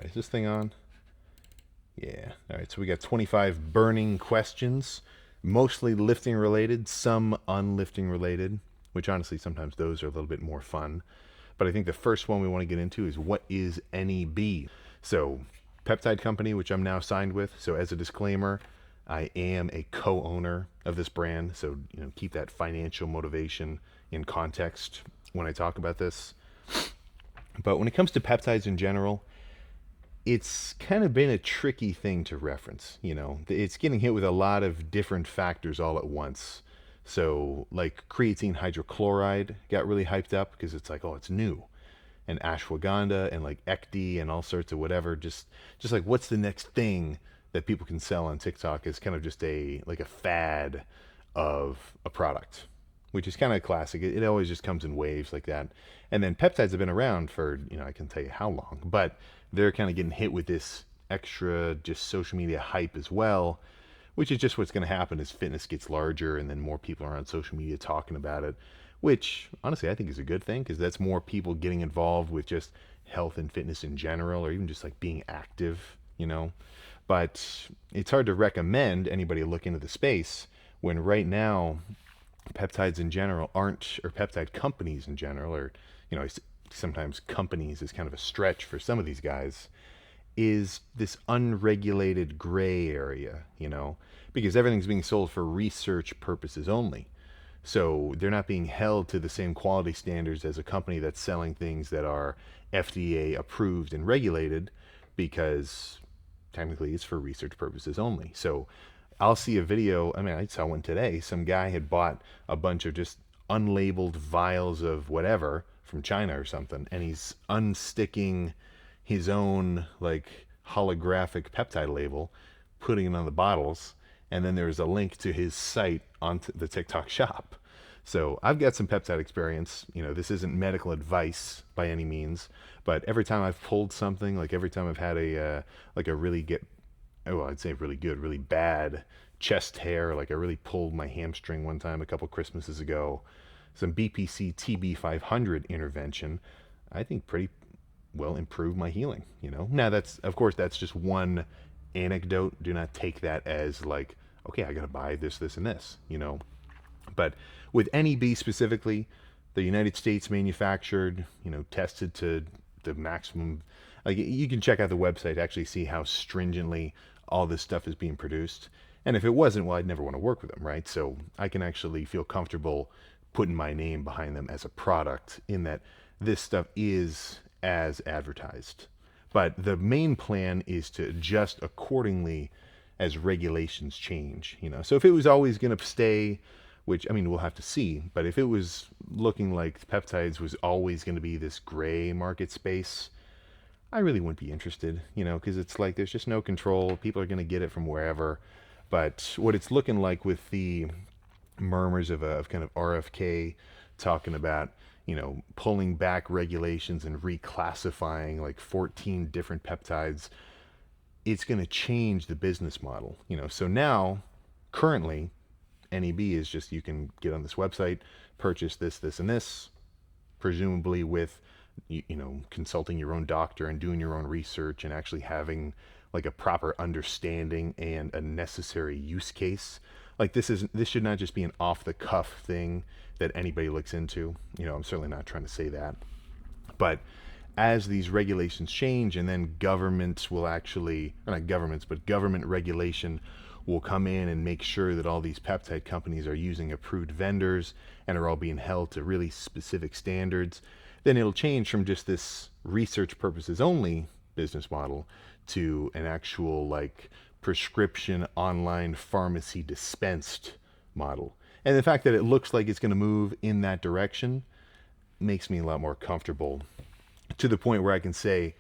right, is this thing on? Yeah. All right, so we got 25 burning questions, mostly lifting related, some unlifting related, which honestly sometimes those are a little bit more fun. But I think the first one we want to get into is what is NEB? So, peptide company, which I'm now signed with. So, as a disclaimer, I am a co-owner of this brand. So, keep that financial motivation in context when I talk about this. But when it comes to peptides in general, it's kind of been a tricky thing to reference. It's getting hit with a lot of different factors all at once. So, like creatine hydrochloride got really hyped up because it's like, oh, it's new, and ashwagandha and like ecd and all sorts of whatever. Just like what's the next thing that people can sell on TikTok is kind of just a fad of a product, which is kind of classic. It always just comes in waves like that. And then peptides have been around for, I can tell you how long, but they're kind of getting hit with this extra just social media hype as well, which is just what's going to happen as fitness gets larger and then more people are on social media talking about it, which honestly I think is a good thing because that's more people getting involved with just health and fitness in general, or even just like being active. But it's hard to recommend anybody look into the space when right now peptides in general aren't, or peptide companies in general, or sometimes companies is kind of a stretch for some of these guys, is this unregulated gray area, because everything's being sold for research purposes only. So they're not being held to the same quality standards as a company that's selling things that are FDA approved and regulated, because technically it's for research purposes only. So I'll see a video. I mean, I saw one today. Some guy had bought a bunch of just unlabeled vials of whatever from China or something, and he's unsticking his own like holographic peptide label, putting it on the bottles, and then there's a link to his site on the TikTok shop. So I've got some peptide experience. This isn't medical advice by any means, but every time I've pulled something, like every time I've had a really I'd say really good, really bad chest hair, like I really pulled my hamstring one time a couple Christmases ago, some BPC TB500 intervention, I think pretty well improved my healing. Now that's just one anecdote. Do not take that as like, okay, I gotta buy this and this. But with NEB specifically, the United States manufactured, tested to the maximum. Like, you can check out the website to actually see how stringently all this stuff is being produced. And if it wasn't, well, I'd never want to work with them, right? So I can actually feel comfortable putting my name behind them as a product, in that this stuff is as advertised. But the main plan is to adjust accordingly as regulations change. So if it was always going to stay, which, I mean, we'll have to see, but if it was looking like peptides was always going to be this gray market space, I really wouldn't be interested, because it's like there's just no control. People are going to get it from wherever. But what it's looking like with the murmurs of kind of RFK talking about, pulling back regulations and reclassifying like 14 different peptides, it's going to change the business model. So now, currently, NEB is just, you can get on this website, purchase this, and this, presumably with consulting your own doctor and doing your own research and actually having like a proper understanding and a necessary use case. Like, this should not just be an off the cuff thing that anybody looks into. I'm certainly not trying to say that. But as these regulations change, and then governments will actually, or not governments, but government regulation will come in and make sure that all these peptide companies are using approved vendors and are all being held to really specific standards, then it'll change from just this research purposes only business model to an actual like prescription online pharmacy dispensed model. And the fact that it looks like it's going to move in that direction makes me a lot more comfortable, to the point where I can say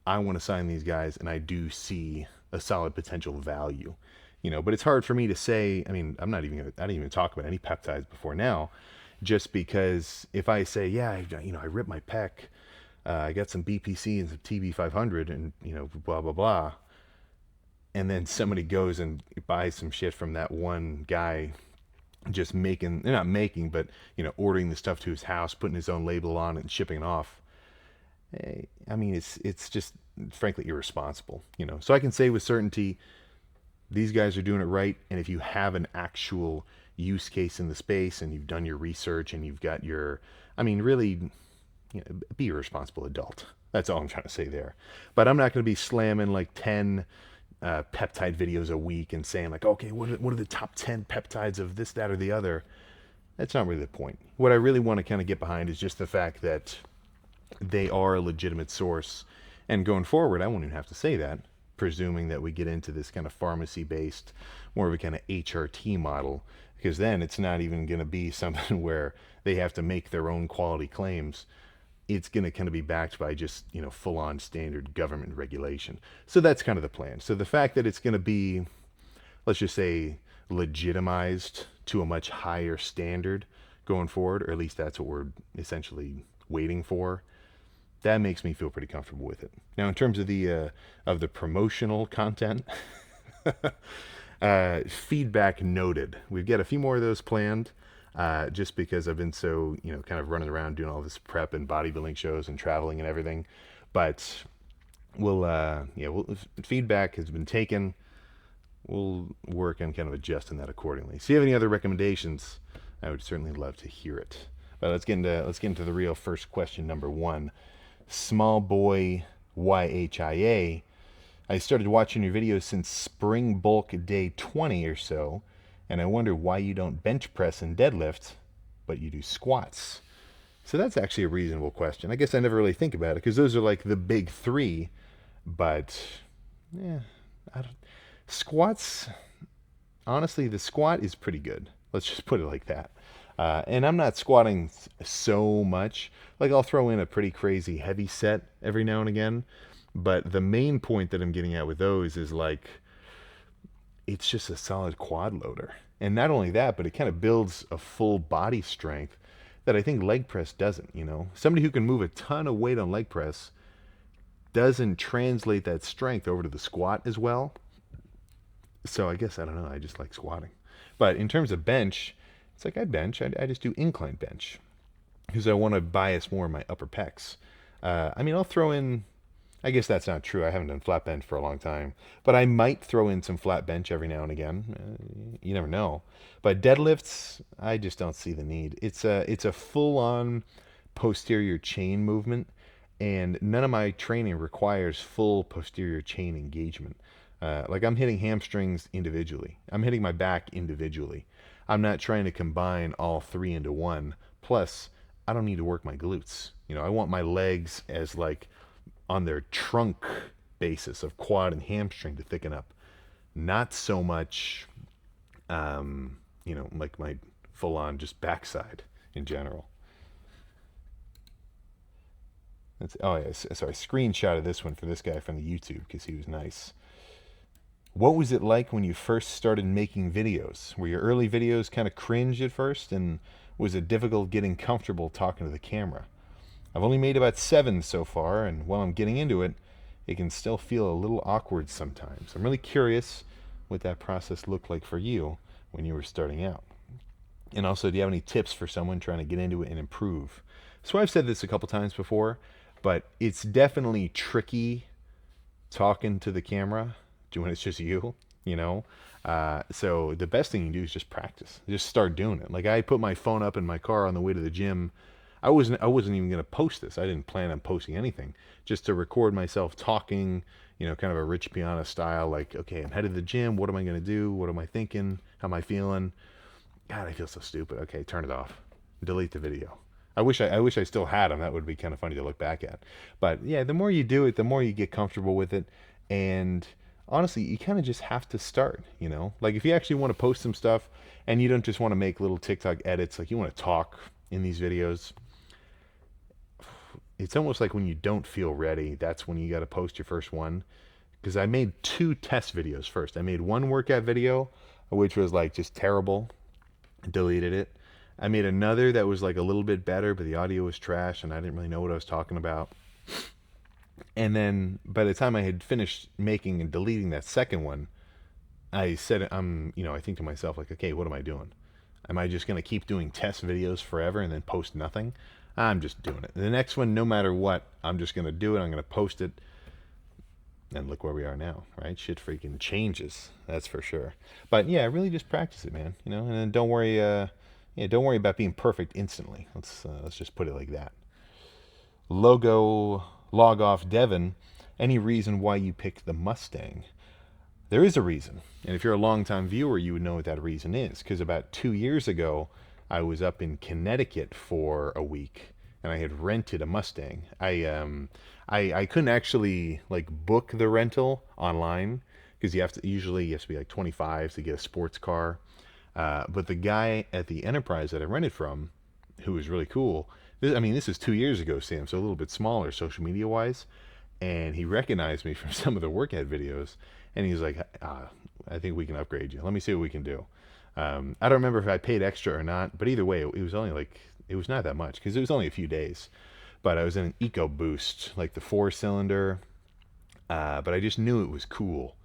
I want to sign these guys and I do see a solid potential value. But it's hard for me to say. I mean, I didn't even talk about any peptides before now, just because if I say, yeah, I ripped my pec, I got some BPC and some TB500 and, blah, blah, blah. And then somebody goes and buys some shit from that one guy, just not making, but, ordering the stuff to his house, putting his own label on it and shipping it off. I mean, it's just frankly irresponsible, you know. So I can say with certainty, these guys are doing it right. And if you have an actual use case in the space and you've done your research and you've got your, I mean, really, you know, be a responsible adult. That's all I'm trying to say there. But I'm not going to be slamming like 10 peptide videos a week and saying like, okay, what are the top 10 peptides of this, that, or the other? That's not really the point. What I really want to kind of get behind is just the fact that they are a legitimate source. And going forward, I won't even have to say that, presuming that we get into this kind of pharmacy-based, more of a kind of HRT model, because then it's not even going to be something where they have to make their own quality claims. It's going to kind of be backed by just, you know, full-on standard government regulation. So that's kind of the plan. So the fact that it's going to be, let's just say, legitimized to a much higher standard going forward, or at least that's what we're essentially waiting for, that makes me feel pretty comfortable with it. Now, in terms of the promotional content, feedback noted. We've got a few more of those planned, just because I've been so, you know, kind of running around doing all this prep and bodybuilding shows and traveling and everything. But feedback has been taken. We'll work on kind of adjusting that accordingly. So, if you have any other recommendations, I would certainly love to hear it. But let's get into the real first question, number one. Small boy YHIA. I started watching your videos since spring bulk day 20 or so, and I wonder why you don't bench press and deadlift, but you do squats. So that's actually a reasonable question. I guess I never really think about it because those are like the big three, but yeah, squats. Honestly, the squat is pretty good. Let's just put it like that. And I'm not squatting so much. Like I'll throw in a pretty crazy heavy set every now and again. But the main point that I'm getting at with those is like, it's just a solid quad loader. And not only that, but it kind of builds a full body strength that I think leg press doesn't, you know. Somebody who can move a ton of weight on leg press doesn't translate that strength over to the squat as well. So I guess, I don't know, I just like squatting. But in terms of bench, it's like I just do incline bench because I want to bias more of my upper pecs. I mean, I'll throw in, I guess that's not true. I haven't done flat bench for a long time, but I might throw in some flat bench every now and again. You never know. But deadlifts, I just don't see the need. It's a full-on posterior chain movement, and none of my training requires full posterior chain engagement. Like I'm hitting hamstrings individually. I'm hitting my back individually. I'm not trying to combine all three into one. Plus, I don't need to work my glutes. You know, I want my legs as like on their trunk basis of quad and hamstring to thicken up. Not so much, you know, like my full-on just backside in general. Oh yeah, so I screenshotted this one for this guy from the YouTube because he was nice. What was it like when you first started making videos? Were your early videos kind of cringe at first, and was it difficult getting comfortable talking to the camera? I've only made about 7 so far, and while I'm getting into it, it can still feel a little awkward sometimes. I'm really curious what that process looked like for you when you were starting out. And also, do you have any tips for someone trying to get into it and improve? So I've said this a couple times before, but it's definitely tricky talking to the camera when it's just you, you know? So the best thing you can do is just practice. Just start doing it. Like I put my phone up in my car on the way to the gym. I wasn't even going to post this. I didn't plan on posting anything. Just to record myself talking, you know, kind of a Rich Piana style, like, okay, I'm headed to the gym. What am I going to do? What am I thinking? How am I feeling? God, I feel so stupid. Okay, turn it off. Delete the video. I wish I still had them. That would be kind of funny to look back at. But yeah, the more you do it, the more you get comfortable with it. And honestly, you kind of just have to start, you know? Like if you actually want to post some stuff and you don't just want to make little TikTok edits, like you want to talk in these videos, it's almost like when you don't feel ready, that's when you got to post your first one. Because I made 2 test videos first. I made one workout video, which was like just terrible. Deleted it. I made another that was like a little bit better, but the audio was trash and I didn't really know what I was talking about. And then by the time I had finished making and deleting that second one, I said, I think to myself, like, okay, what am I doing? Am I just going to keep doing test videos forever and then post nothing? I'm just doing it. The next one, no matter what, I'm just going to do it. I'm going to post it. And look where we are now, right? Shit freaking changes, that's for sure. But yeah, really just practice it, man. And then don't worry. Yeah, don't worry about being perfect instantly. Let's just put it like that. Logo log off Devon. Any reason why you picked the Mustang? There is a reason, and if you're a longtime viewer, you would know what that reason is. Because about 2 years ago, I was up in Connecticut for a week, and I had rented a Mustang. I couldn't actually like book the rental online because you have to be like 25 to get a sports car. But the guy at the Enterprise that I rented from, who was really cool. This is 2 years ago, Sam, so a little bit smaller social media wise, and he recognized me from some of the workout videos, and he's like, I think we can upgrade you. Let me see what we can do. I don't remember if I paid extra or not, but either way, it was only like, it was not that much because it was only a few days. But I was in an EcoBoost, like the 4-cylinder, but I just knew it was cool.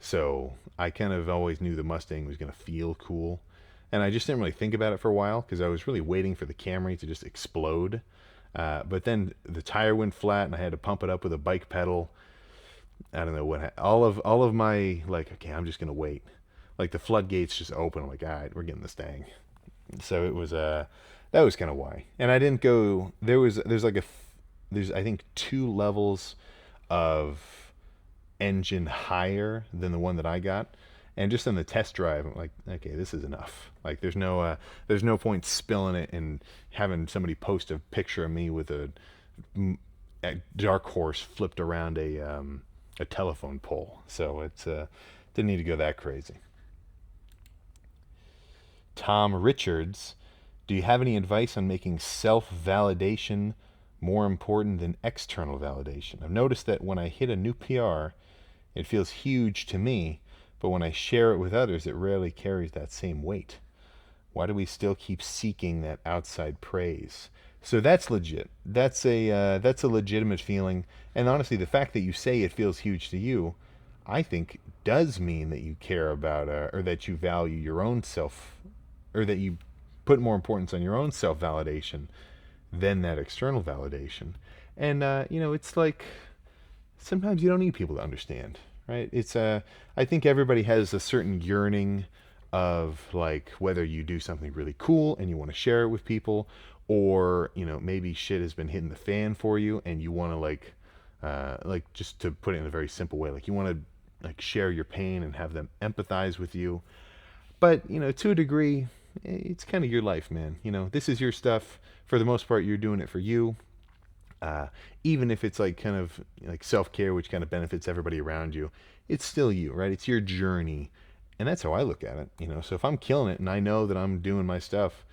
So I kind of always knew the Mustang was going to feel cool. And I just didn't really think about it for a while because I was really waiting for the Camry to just explode. But then the tire went flat and I had to pump it up with a bike pedal. I don't know what all of my like, okay, I'm just gonna wait. Like the floodgates just open. I'm like, all right, we're getting this thing. So it was that was kind of why. And I didn't go. There's I think 2 levels of engine higher than the one that I got. And just on the test drive, I'm like, okay, this is enough. Like, there's no point spilling it and having somebody post a picture of me with a dark horse flipped around a telephone pole. So it's didn't need to go that crazy. Tom Richards, do you have any advice on making self-validation more important than external validation? I've noticed that when I hit a new PR, it feels huge to me, but when I share it with others, it rarely carries that same weight. Why do we still keep seeking that outside praise? So that's legit. That's a legitimate feeling. And honestly, the fact that you say it feels huge to you, I think, does mean that you care about or that you value your own self, or that you put more importance on your own self validation than that external validation. And it's like sometimes you don't need people to understand, right? I think everybody has a certain yearning of like whether you do something really cool and you want to share it with people, or maybe shit has been hitting the fan for you and you want to like just to put it in a very simple way, like you want to like share your pain and have them empathize with you. But to a degree, it's kind of your life, man. This is your stuff. For the most part, you're doing it for you. Even if it's like kind of like self-care, which kind of benefits everybody around you, it's still you, right? It's your journey. And that's how I look at it. So if I'm killing it and I know that I'm doing my stuff,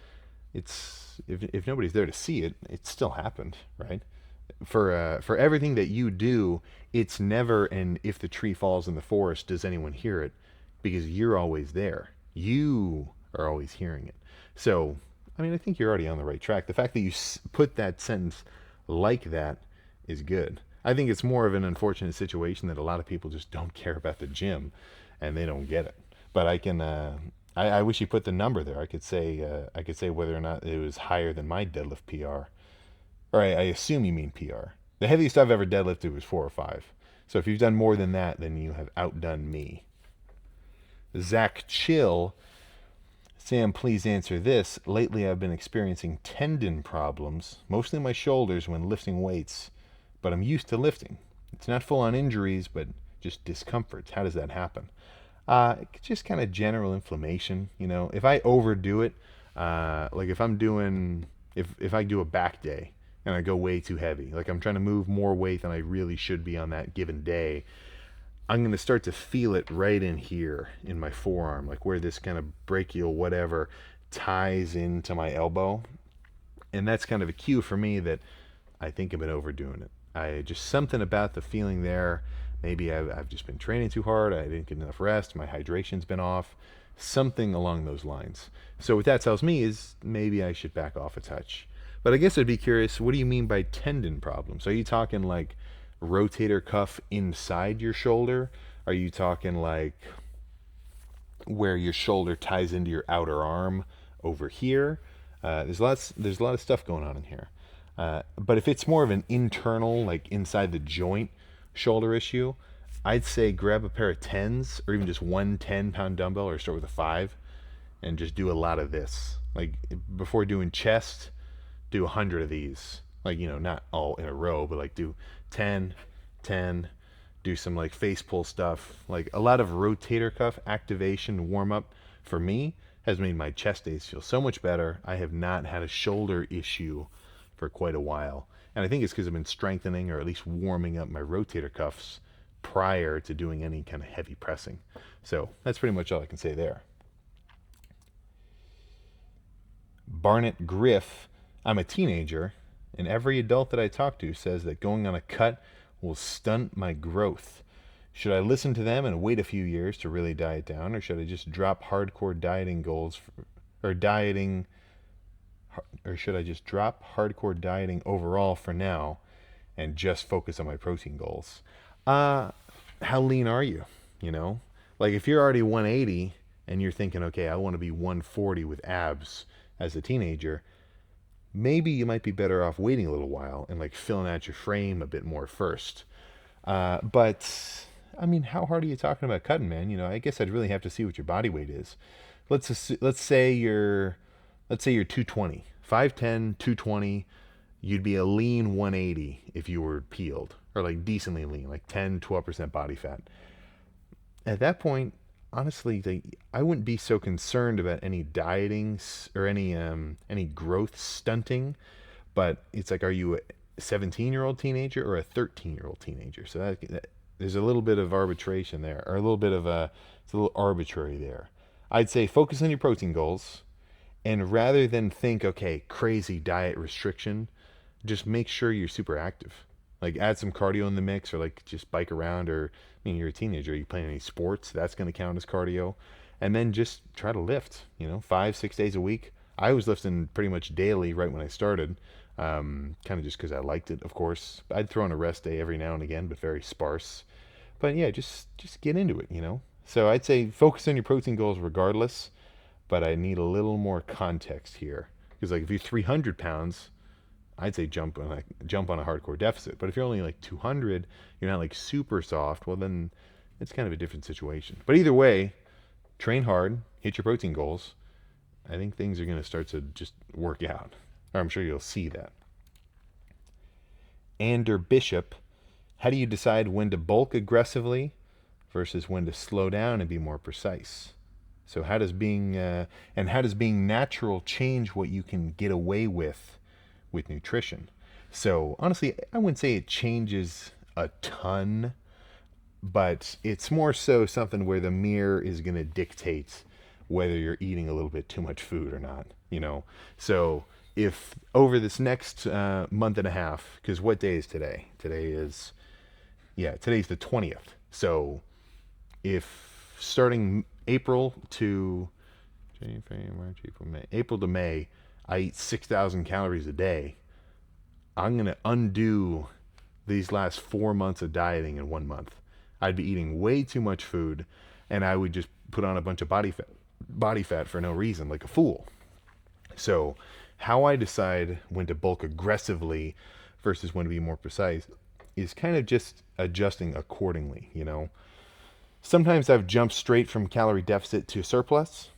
it's if nobody's there to see it, it still happened, right? For everything that you do, it's never an if the tree falls in the forest, does anyone hear it? Because you're always there. You are always hearing it. So, I think you're already on the right track. The fact that you put that sentence like that is good. I think it's more of an unfortunate situation that a lot of people just don't care about the gym and they don't get it. But I wish you put the number there. I could say whether or not it was higher than my deadlift PR. Or I assume you mean PR. The heaviest I've ever deadlifted was 4 or 5. So if you've done more than that, then you have outdone me. Zach Chill, Sam, please answer this. Lately I've been experiencing tendon problems, mostly in my shoulders when lifting weights, but I'm used to lifting. It's not full-on injuries, but just discomforts. How does that happen? Just kind of general inflammation. If I overdo it, like if I do a back day and I go way too heavy, like I'm trying to move more weight than I really should be on that given day, I'm going to start to feel it right in here in my forearm, like where this kind of brachial whatever ties into my elbow. And that's kind of a cue for me that I think I've been overdoing it. Just something about the feeling there. Maybe I've just been training too hard. I didn't get enough rest. My hydration's been off. Something along those lines. So what that tells me is maybe I should back off a touch. But I guess I'd be curious, what do you mean by tendon problems? Are you talking like rotator cuff inside your shoulder? Are you talking like where your shoulder ties into your outer arm over here? There's a lot of stuff going on in here. But if it's more of an internal, like inside the joint shoulder issue, I'd say grab a pair of 10s or even just one 10-pound dumbbell or start with a 5 and just do a lot of this. Like before doing chest, do 100 of these. Like, not all in a row, but like do 10, 10, do some like face pull stuff. Like a lot of rotator cuff activation warm up for me has made my chest days feel so much better. I have not had a shoulder issue for quite a while. And I think it's because I've been strengthening or at least warming up my rotator cuffs prior to doing any kind of heavy pressing. So that's pretty much all I can say there. Barnett Griff, I'm a teenager, and every adult that I talk to says that going on a cut will stunt my growth. Should I listen to them and wait a few years to really diet down, or should I just drop hardcore dieting goals or should I just drop hardcore dieting overall for now and just focus on my protein goals? How lean are you? Like if you're already 180 and you're thinking, okay, I want to be 140 with abs as a teenager, maybe you might be better off waiting a little while and like filling out your frame a bit more first. But I mean, how hard are you talking about cutting, man? I guess I'd really have to see what your body weight is. Let's say you're 220, 5'10", 220. You'd be a lean 180 if you were peeled, or like decently lean, like 10-12% body fat. At that point, honestly, I wouldn't be so concerned about any dieting or any growth stunting. But it's like, are you a 17-year-old teenager or a 13-year-old teenager? So that there's a little bit of arbitration there, or a little bit of it's a little arbitrary there. I'd say focus on your protein goals, and rather than think, okay, crazy diet restriction, just make sure you're super active. Like add some cardio in the mix, or like just bike around, or you're a teenager, are you playing any sports? That's going to count as cardio. And then just try to lift, 5-6 days a week. I was lifting pretty much daily right when I started, kind of just because I liked it, of course. I'd throw in a rest day every now and again, but very sparse. But yeah, just get into it, So I'd say focus on your protein goals regardless, but I need a little more context here. Because like if you're 300 pounds, I'd say jump on a hardcore deficit. But if you're only like 200, you're not like super soft, well then it's kind of a different situation. But either way, train hard, hit your protein goals. I think things are going to start to just work out. Or I'm sure you'll see that. Ander Bishop, how do you decide when to bulk aggressively versus when to slow down and be more precise? So how does being natural change what you can get away with nutrition? So honestly, I wouldn't say it changes a ton, but it's more so something where the mirror is going to dictate whether you're eating a little bit too much food or not, So if over this next month and a half, because what day is today? Today's the 20th. So if starting April to May, I eat 6,000 calories a day, I'm going to undo these last 4 months of dieting in 1 month. I'd be eating way too much food, and I would just put on a bunch of body fat for no reason, like a fool. So how I decide when to bulk aggressively versus when to be more precise is kind of just adjusting accordingly, Sometimes I've jumped straight from calorie deficit to surplus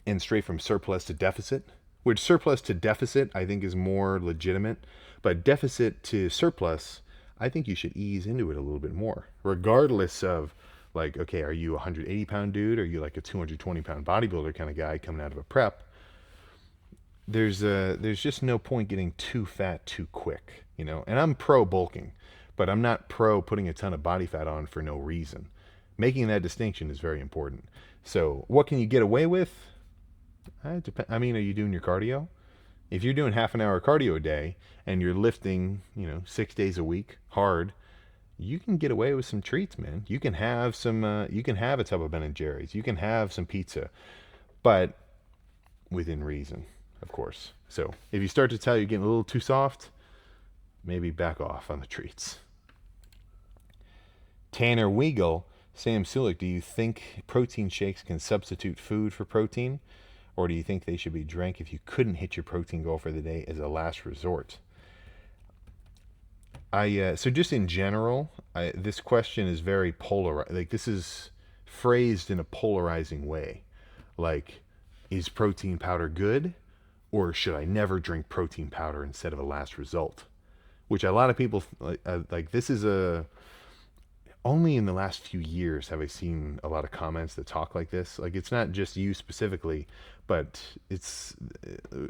and straight from surplus to deficit, which surplus to deficit I think is more legitimate, but deficit to surplus, I think you should ease into it a little bit more, regardless of like, okay, are you a 180-pound dude? Or are you like a 220-pound bodybuilder kind of guy coming out of a prep? There's just no point getting too fat too quick, And I'm pro bulking, but I'm not pro putting a ton of body fat on for no reason. Making that distinction is very important. So what can you get away with? Are you doing your cardio? If you're doing half an hour cardio a day and you're lifting, 6 days a week hard, you can get away with some treats, man. You can have a tub of Ben & Jerry's. You can have some pizza, but within reason, of course. So if you start to tell you're getting a little too soft, maybe back off on the treats. Tanner Weigel, Sam Sulik, do you think protein shakes can substitute food for protein? Or do you think they should be drank if you couldn't hit your protein goal for the day as a last resort? So just in general, this question is very polar. Like this is phrased in a polarizing way. Like, is protein powder good, or should I never drink protein powder instead of a last result? Which a lot of people like. This is a only in the last few years have I seen a lot of comments that talk like this. Like it's not just you specifically, but it's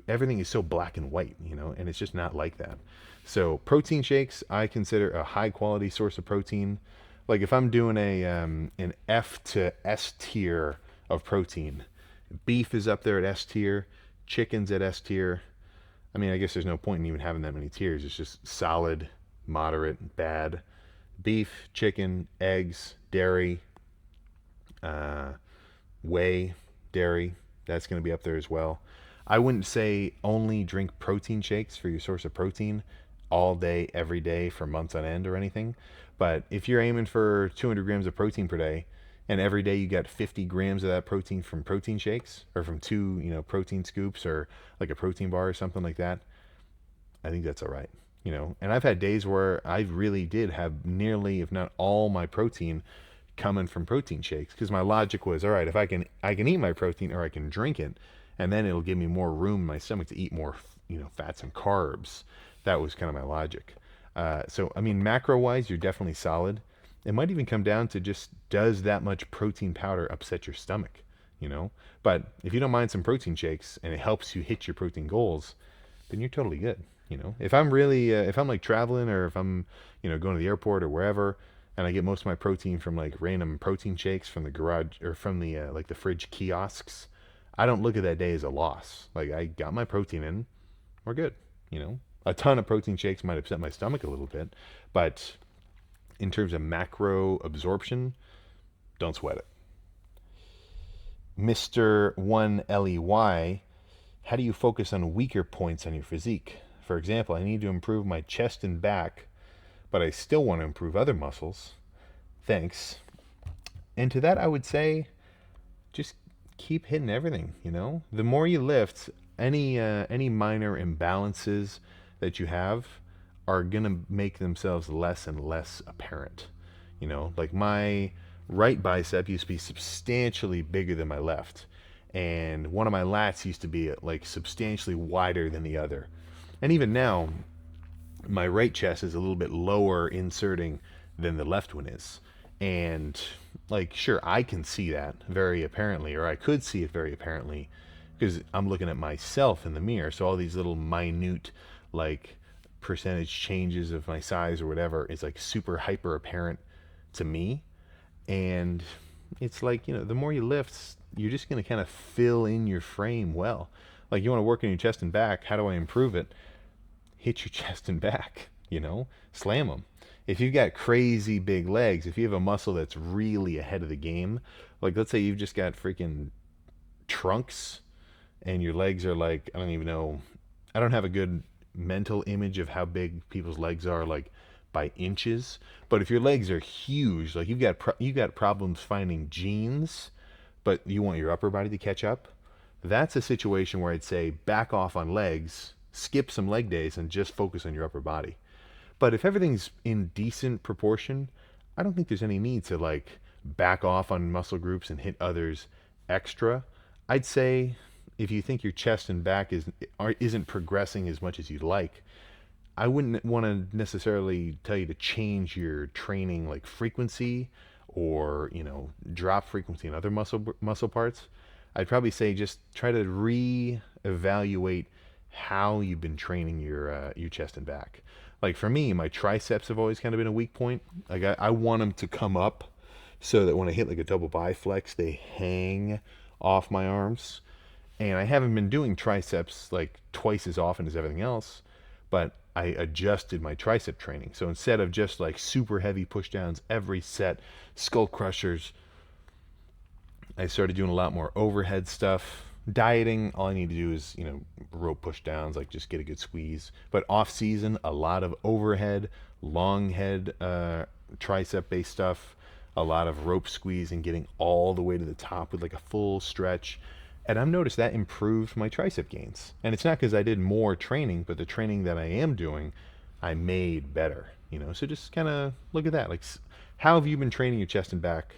everything is so black and white, and it's just not like that. So protein shakes, I consider a high quality source of protein. Like if I'm doing a an F to S tier of protein, beef is up there at S tier, chicken's at S tier. I mean, I guess there's no point in even having that many tiers. It's just solid, moderate, bad. Beef, chicken, eggs, dairy, uh, whey, dairy. That's going to be up there as well. I wouldn't say only drink protein shakes for your source of protein all day, every day for months on end or anything. But if you're aiming for 200 grams of protein per day, and every day you get 50 grams of that protein from protein shakes or from two, protein scoops or like a protein bar or something like that, I think that's all right. And I've had days where I really did have nearly, if not all, my protein coming from protein shakes because my logic was, all right, if I can eat my protein or I can drink it, and then it'll give me more room in my stomach to eat more, fats and carbs. That was kind of my logic. So I mean, macro wise, you're definitely solid. It might even come down to just does that much protein powder upset your stomach, But if you don't mind some protein shakes and it helps you hit your protein goals, then you're totally good. If I'm really, if I'm like traveling or if I'm, going to the airport or wherever, and I get most of my protein from like random protein shakes from the garage or from the like the fridge kiosks, I don't look at that day as a loss. Like I got my protein in, we're good. A ton of protein shakes might upset my stomach a little bit, but in terms of macro absorption, don't sweat it. Mr. 1LEY, how do you focus on weaker points on your physique? For example, I need to improve my chest and back, but I still want to improve other muscles. Thanks. And to that, I would say just keep hitting everything. The more you lift, any minor imbalances that you have are gonna make themselves less and less apparent. Like my right bicep used to be substantially bigger than my left, and one of my lats used to be like substantially wider than the other. And even now, my right chest is a little bit lower inserting than the left one is. And like, sure, I can see that very apparently, or I could see it very apparently because I'm looking at myself in the mirror. So all these little minute, like, percentage changes of my size or whatever is like super hyper apparent to me. And it's like, the more you lift, you're just going to kind of fill in your frame well. Like you want to work on your chest and back. How do I improve it? Hit your chest and back, slam them. If you've got crazy big legs, if you have a muscle that's really ahead of the game, like let's say you've just got freaking trunks and your legs are like, I don't even know, I don't have a good mental image of how big people's legs are, like by inches. But if your legs are huge, like you've got problems finding jeans, but you want your upper body to catch up, that's a situation where I'd say back off on legs, skip some leg days, and just focus on your upper body. But if everything's in decent proportion, I don't think there's any need to like back off on muscle groups and hit others extra. I'd say if you think your chest and back isn't progressing as much as you'd like, I wouldn't want to necessarily tell you to change your training like frequency or drop frequency in other muscle parts. I'd probably say just try to re-evaluate how you've been training your chest and back. Like for me, my triceps have always kind of been a weak point. Like I want them to come up so that when I hit like a double biflex, they hang off my arms. And I haven't been doing triceps like twice as often as everything else, but I adjusted my tricep training. So instead of just like super heavy push downs every set, skull crushers, I started doing a lot more overhead stuff. Dieting, all I need to do is, rope push downs, like just get a good squeeze. But off season, a lot of overhead, long head, tricep based stuff, a lot of rope squeeze and getting all the way to the top with like a full stretch. And I've noticed that improved my tricep gains. And it's not because I did more training, but the training that I am doing, I made better. So just kind of look at that. Like, how have you been training your chest and back,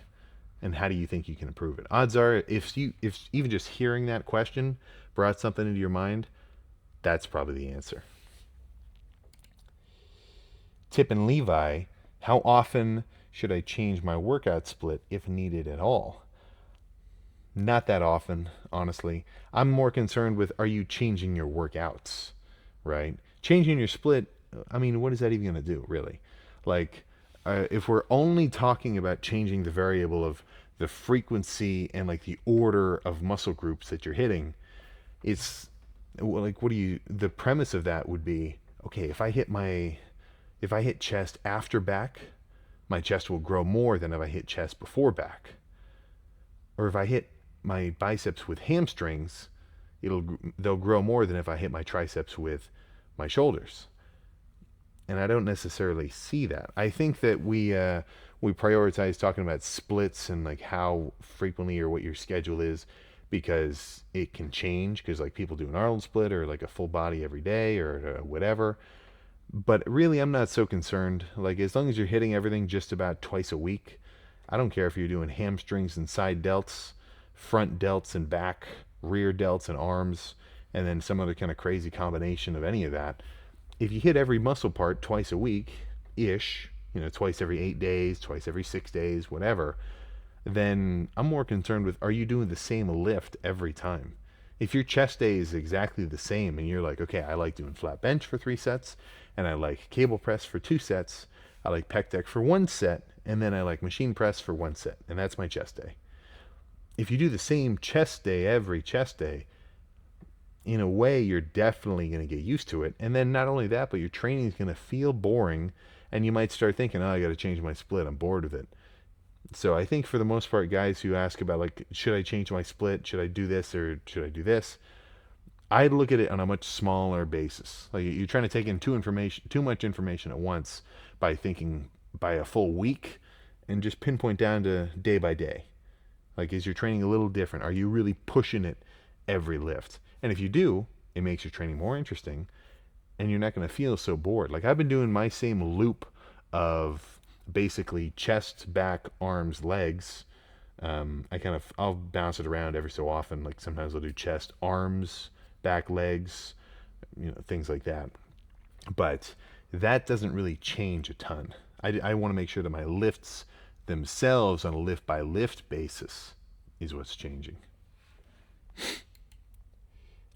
and how do you think you can improve it? Odds are, if even just hearing that question brought something into your mind, that's probably the answer. Tip and Levi, how often should I change my workout split if needed at all? Not that often, honestly. I'm more concerned with, are you changing your workouts, right? Changing your split, I mean, what is that even going to do, really? Like, if we're only talking about changing the variable of the frequency and like the order of muscle groups that you're hitting, it's like, the premise of that would be, okay, if I hit chest after back, my chest will grow more than if I hit chest before back. Or if I hit my biceps with hamstrings, they'll grow more than if I hit my triceps with my shoulders. And I don't necessarily see that. I think that we prioritize talking about splits and like how frequently or what your schedule is, because it can change, because like people do an Arnold split or like a full body every day or whatever. But really, I'm not so concerned. Like, as long as you're hitting everything just about twice a week, I don't care if you're doing hamstrings and side delts, front delts and back, rear delts and arms, and then some other kind of crazy combination of any of that. If you hit every muscle part twice a week ish, twice every 8 days, twice every 6 days, whatever, then I'm more concerned with, are you doing the same lift every time? If your chest day is exactly the same and you're like, okay, I like doing flat bench for 3 sets, and I like cable press for 2 sets, I like pec deck for 1 set, and then I like machine press for 1 set, and that's my chest day. If you do the same chest day every chest day, in a way, you're definitely going to get used to it. And then not only that, but your training is going to feel boring, and you might start thinking, oh, I got to change my split. I'm bored with it. So I think for the most part, guys who ask about like, should I change my split? Should I do this or should I do this? I'd look at it on a much smaller basis. Like, you're trying to take in too much information at once by thinking by a full week, and just pinpoint down to day by day. Like, is your training a little different? Are you really pushing it every lift? And if you do, it makes your training more interesting, and you're not going to feel so bored. Like, I've been doing my same loop of basically chest, back, arms, legs. I'll bounce it around every so often. Like, sometimes I'll do chest, arms, back, legs, things like that. But that doesn't really change a ton. I want to make sure that my lifts themselves on a lift by lift basis is what's changing.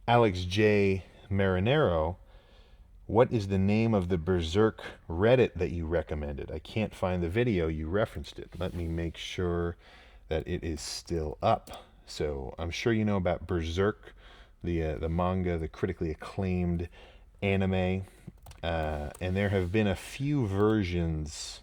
Alex J. Marinero, what is the name of the Berserk Reddit that you recommended? I can't find the video. You referenced it. Let me make sure that it is still up. So I'm sure you know about Berserk, the manga, the critically acclaimed anime. And there have been a few versions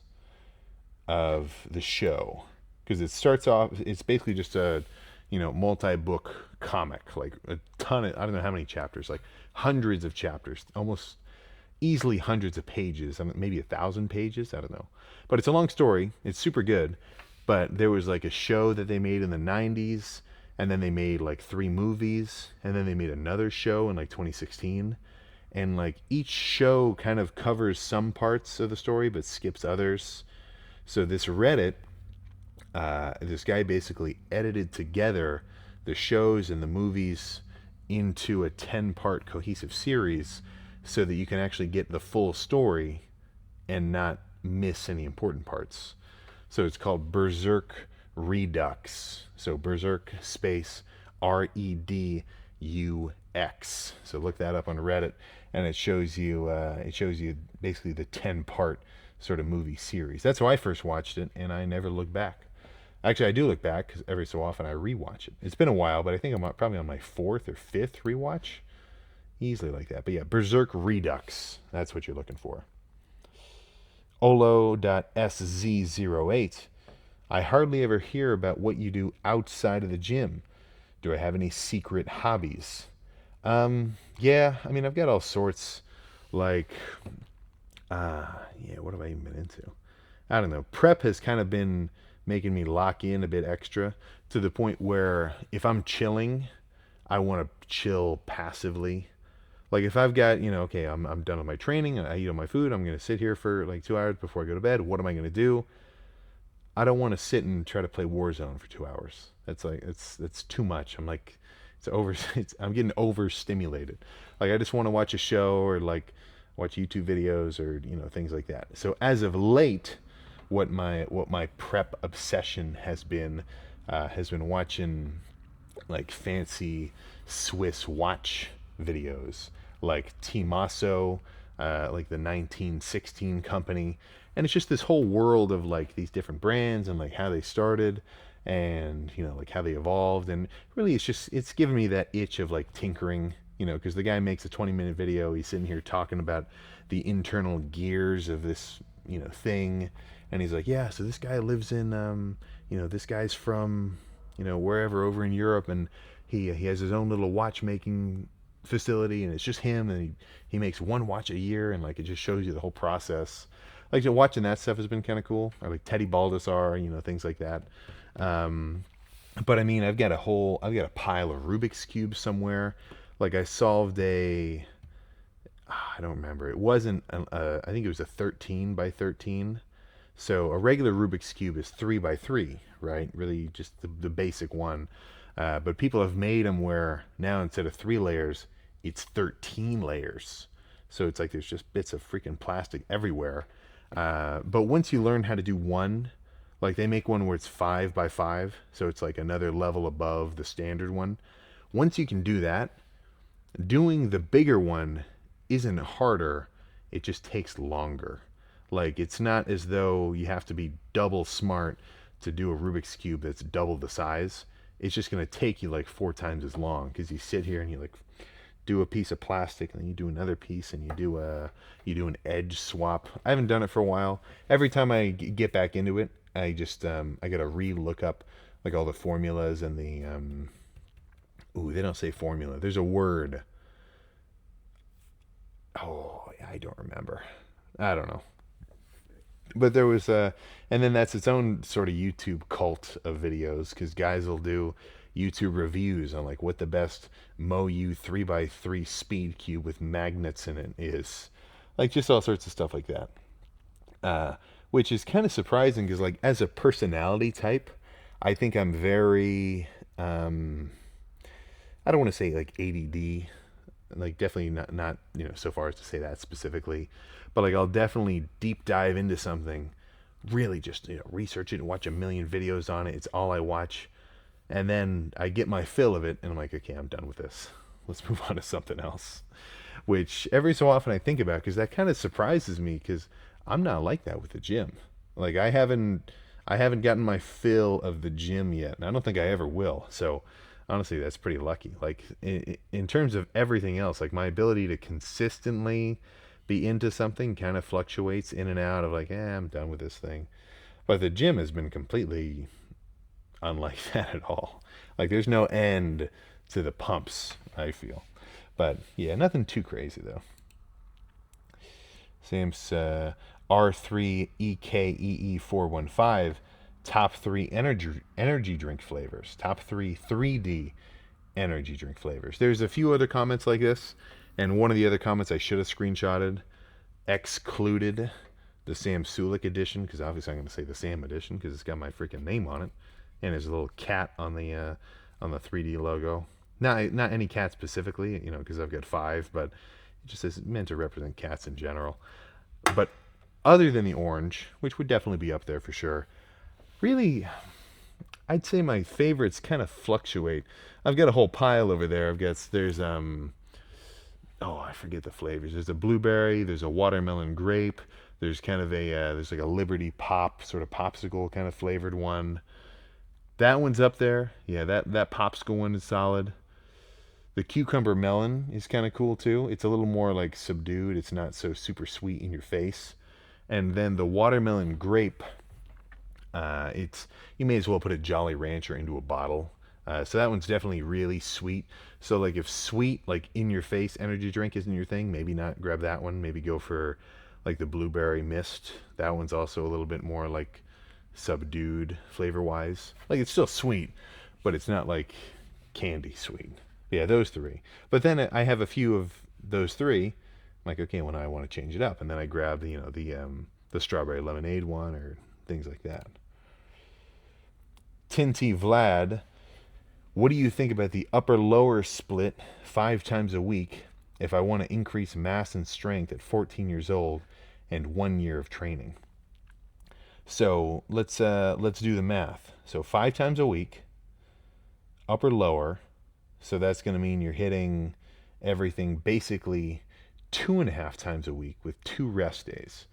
of the show, because it starts off, it's basically just a multi-book comic, like a ton of, I don't know how many chapters, like hundreds of chapters, almost easily hundreds of pages. I mean, maybe 1,000 pages, I don't know, but it's a long story. It's super good. But there was like a show that they made in the 90s, and then they made like 3 movies, and then they made another show in like 2016. And like each show kind of covers some parts of the story but skips others. So this Reddit, this guy basically edited together the shows and the movies into a 10-part cohesive series, so that you can actually get the full story and not miss any important parts. So it's called Berserk Redux. So Berserk space REDUX. So look that up on Reddit, and it shows you basically the 10-part sort of movie series. That's how I first watched it, and I never looked back. Actually, I do look back, because every so often I rewatch it. It's been a while, but I think I'm probably on my 4th or 5th rewatch. Easily like that. But yeah, Berserk Redux. That's what you're looking for. Olo.sz08. I hardly ever hear about what you do outside of the gym. Do I have any secret hobbies? Yeah, I mean, I've got all sorts. Like, what have I even been into? I don't know. Prep has kind of been making me lock in a bit extra, to the point where if I'm chilling, I want to chill passively. Like if I've got, okay, I'm done with my training, I eat all my food, I'm gonna sit here for like 2 hours before I go to bed. What am I gonna do? I don't want to sit and try to play Warzone for 2 hours. That's like it's too much. I'm like it's over. I'm getting overstimulated. Like I just want to watch a show or like watch YouTube videos or things like that. So as of late, what my prep obsession has been watching like fancy Swiss watch videos, like Timasso, like the 1916 company, and it's just this whole world of like these different brands and like how they started and like how they evolved, and really it's giving me that itch of like tinkering, because the guy makes a 20-minute video, he's sitting here talking about the internal gears of this thing, and he's like, yeah, so this guy lives in this guy's from wherever over in Europe, and he has his own little watchmaking facility, and it's just him, and he makes one watch a year, and like it just shows you the whole process. Like watching that stuff has been kind of cool. Or like Teddy Baldessar, things like that. Um, but I mean, I've got a pile of Rubik's cubes somewhere. Like I solved I don't remember. It wasn't. I think it was a 13 by 13. So a regular Rubik's cube is 3 by 3, right? Really, just the basic one. But people have made them where now instead of 3 layers, it's 13 layers. So it's like there's just bits of freaking plastic everywhere. But once you learn how to do one, like they make one where it's 5 by 5, so it's like another level above the standard one. Once you can do that, doing the bigger one isn't harder, it just takes longer. Like it's not as though you have to be double smart to do a Rubik's cube that's double the size. It's just going to take you like 4 times as long because you sit here and you like do a piece of plastic and then you do another piece and you do an edge swap. I haven't done it for a while. Every time I get back into it, I just I got to re-look up like all the formulas and the they don't say formula. There's a word. Oh, I don't remember. I don't know. But there was and then that's its own sort of YouTube cult of videos because guys will do YouTube reviews on like what the best MoU 3x3 speed cube with magnets in it is, like just all sorts of stuff like that. Which is kind of surprising because like as a personality type, I think I'm very I don't want to say like ADD, like definitely not so far as to say that specifically, but like I'll definitely deep dive into something, really just research it and watch a million videos on it. It's all I watch, and then I get my fill of it, and I'm like, okay, I'm done with this. Let's move on to something else. Which every so often I think about because that kind of surprises me because I'm not like that with the gym. Like I haven't gotten my fill of the gym yet, and I don't think I ever will. So honestly, that's pretty lucky. Like in terms of everything else, like my ability to consistently be into something kind of fluctuates in and out of like, I'm done with this thing. But the gym has been completely unlike that at all. Like there's no end to the pumps, I feel. But yeah, nothing too crazy though. Sam's R3EKEE415 top 3 energy drink flavors. Top 3 3D energy drink flavors. There's a few other comments like this, and one of the other comments I should have screenshotted excluded the Sam Sulik edition because obviously I'm going to say the Sam edition because it's got my freaking name on it, and there's a little cat on the 3D logo. Not any cat specifically, because I've got 5, but it just is meant to represent cats in general. But other than the orange, which would definitely be up there for sure, really, I'd say my favorites kind of fluctuate. I've got a whole pile over there. There's I forget the flavors. There's a blueberry, there's a watermelon grape, there's kind of there's like a Liberty Pop sort of popsicle kind of flavored one. That one's up there. Yeah, that popsicle one is solid. The cucumber melon is kind of cool too. It's a little more like subdued. It's not so super sweet in your face. And then the watermelon grape, you may as well put a Jolly Rancher into a bottle. So that one's definitely really sweet. So like if sweet, like in your face energy drink isn't your thing, maybe not grab that one. Maybe go for like the blueberry mist. That one's also a little bit more like subdued flavor wise. Like it's still sweet, but it's not like candy sweet. Yeah, those 3. But then I have a few of those three, I'm like, okay, well, now I want to change it up, and then I grab the strawberry lemonade one or things like that. Tinty Vlad, what do you think about the upper lower split 5 times a week if I want to increase mass and strength at 14 years old and 1 year of training? So let's do the math. So 5 times a week, upper lower. So that's going to mean you're hitting everything basically 2.5 times a week with 2 rest days.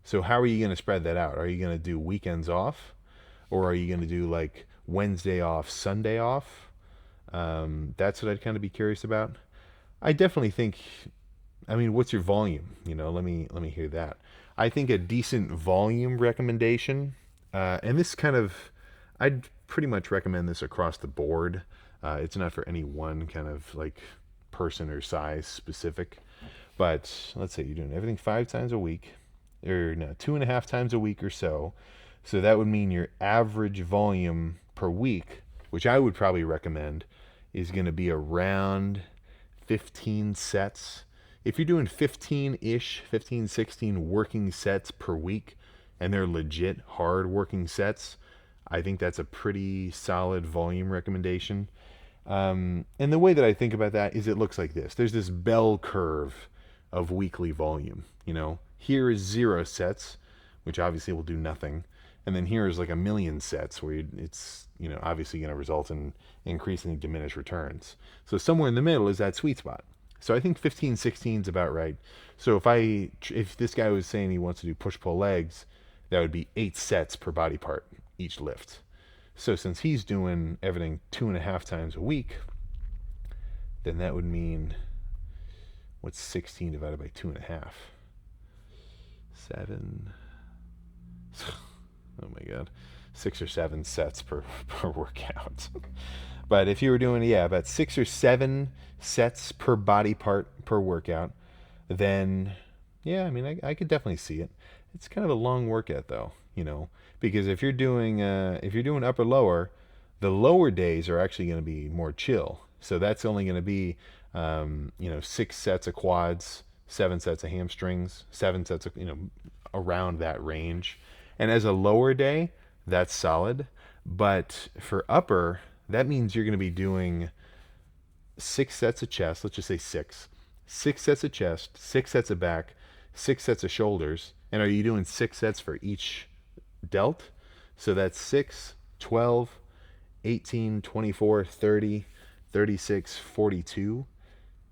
So how are you going to spread that out? Are you going to do weekends off, or are you going to do like Wednesday off, Sunday off? That's what I'd kind of be curious about. I definitely think. I mean, what's your volume? Let me hear that. I think a decent volume recommendation, and this kind of, I'd pretty much recommend this across the board. It's not for any one kind of like person or size specific, but let's say you're doing everything 5 times a week, or no, 2.5 times a week or so. So that would mean your average volume per week, which I would probably recommend, is going to be around 15 sets. If you're doing 15-ish, 15, 16 working sets per week, and they're legit hard working sets, I think that's a pretty solid volume recommendation. And the way that I think about that is it looks like this. There's this bell curve of weekly volume. Here is 0 sets, which obviously will do nothing. And then here is like 1,000,000 sets where it's, obviously going to result in increasingly diminished returns. So somewhere in the middle is that sweet spot. So I think 15, 16 is about right. So if this guy was saying he wants to do push-pull legs, that would be 8 sets per body part each lift. So since he's doing everything 2.5 times a week, then that would mean, what's 16 divided by 2.5? 7. Oh my God. 6 or 7 sets per workout. But if you were doing, about 6 or 7 sets per body part per workout, then, I could definitely see it. It's kind of a long workout though, because if you're doing upper lower, the lower days are actually going to be more chill. So that's only going to be, 6 sets of quads, 7 sets of hamstrings, 7 sets of, around that range. And as a lower day, that's solid. But for upper, that means you're going to be doing 6 sets of chest. Let's just say 6. 6 sets of chest, 6 sets of back, 6 sets of shoulders. And are you doing 6 sets for each delt? So that's 6, 12, 18, 24, 30, 36, 42.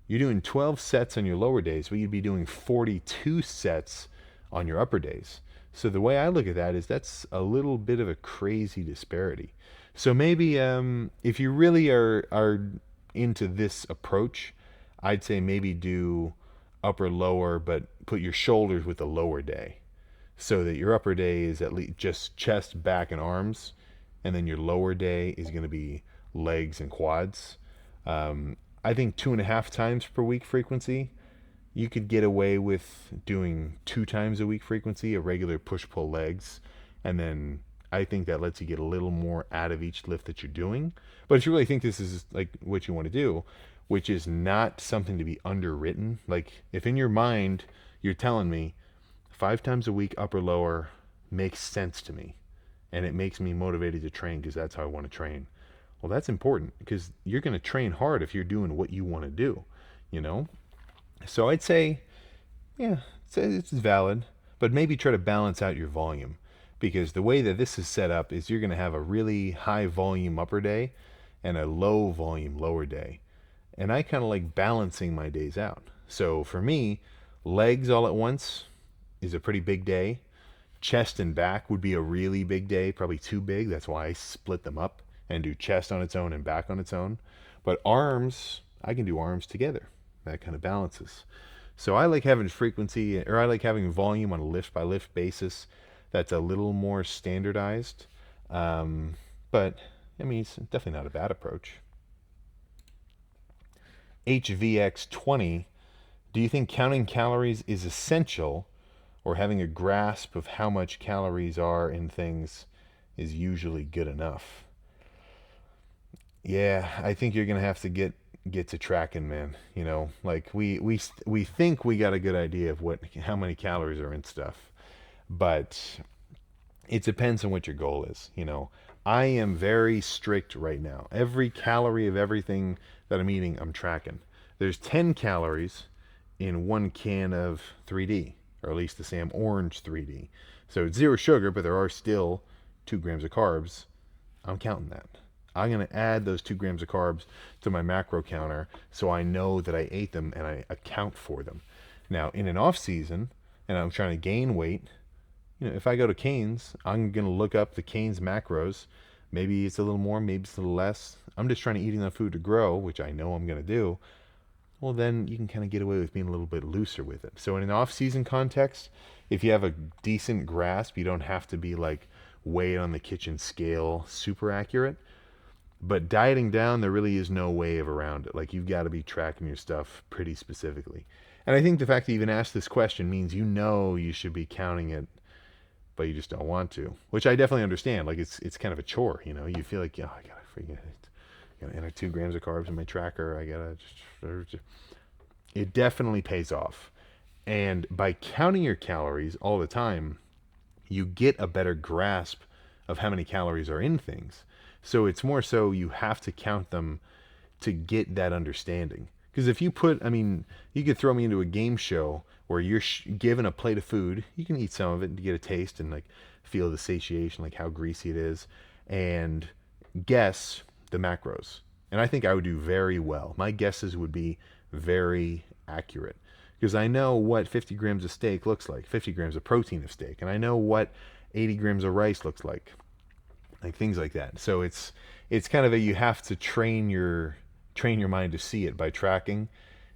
You're doing 12 sets on your lower days, but you'd be doing 42 sets on your upper days. So the way I look at that is that's a little bit of a crazy disparity. So maybe if you really are into this approach, I'd say maybe do upper lower, but put your shoulders with the lower day, so that your upper day is at least just chest, back, and arms, and then your lower day is going to be legs and quads. I think 2.5 times per week frequency. You could get away with doing 2 times a week frequency, a regular push-pull legs, and then I think that lets you get a little more out of each lift that you're doing. But if you really think this is like what you want to do, which is not something to be underwritten, like if in your mind you're telling me 5 times a week upper lower makes sense to me, and it makes me motivated to train because that's how I want to train. Well, that's important because you're going to train hard if you're doing what you want to do, So I'd say, it's valid, but maybe try to balance out your volume, because the way that this is set up is you're going to have a really high volume upper day and a low volume lower day. And I kind of like balancing my days out. So for me, legs all at once is a pretty big day. Chest and back would be a really big day, probably too big. That's why I split them up and do chest on its own and back on its own. But arms, I can do arms together. That kind of balances. So I like having frequency, or I like having volume on a lift by lift basis that's a little more standardized. But it's definitely not a bad approach. HVX20, do you think counting calories is essential, or having a grasp of how much calories are in things is usually good enough? Yeah, I think you're going to have to get get to tracking, man. You know, like we think we got a good idea of how many calories are in stuff, but it depends on what your goal is. You know, I am very strict right now. Every calorie of everything that I'm eating, I'm tracking. There's 10 calories in one can of 3D, or at least the Sam Orange 3D. So it's zero sugar, but there are still 2 grams of carbs. I'm counting that. I'm going to add those 2 grams of carbs to my macro counter so I know that I ate them and I account for them. Now, in an off season, and I'm trying to gain weight, you know, if I go to Cane's, I'm going to look up the Cane's macros. Maybe it's a little more, maybe it's a little less. I'm just trying to eat enough food to grow, which I know I'm going to do. Well, then you can kind of get away with being a little bit looser with it. So in an off-season context, if you have a decent grasp, you don't have to be like weigh it on the kitchen scale, super accurate. But dieting down, there really is no way of around it. Like, you've got to be tracking your stuff pretty specifically. And I think the fact that you even asked this question means you know you should be counting it, but you just don't want to, which I definitely understand. Like, it's kind of a chore, you know. You feel like, I gotta forget it. I gotta enter 2 grams of carbs in my tracker. I gotta just... It definitely pays off. And by counting your calories all the time, you get a better grasp of how many calories are in things. So it's more so you have to count them to get that understanding. Because if you you could throw me into a game show where you're given a plate of food, you can eat some of it to get a taste and like feel the satiation, like how greasy it is, and guess the macros. And I think I would do very well. My guesses would be very accurate because I know what 50 grams of steak looks like, 50 grams of protein of steak, and I know what 80 grams of rice looks like things like that. So it's kind of you have to train your mind to see it by tracking,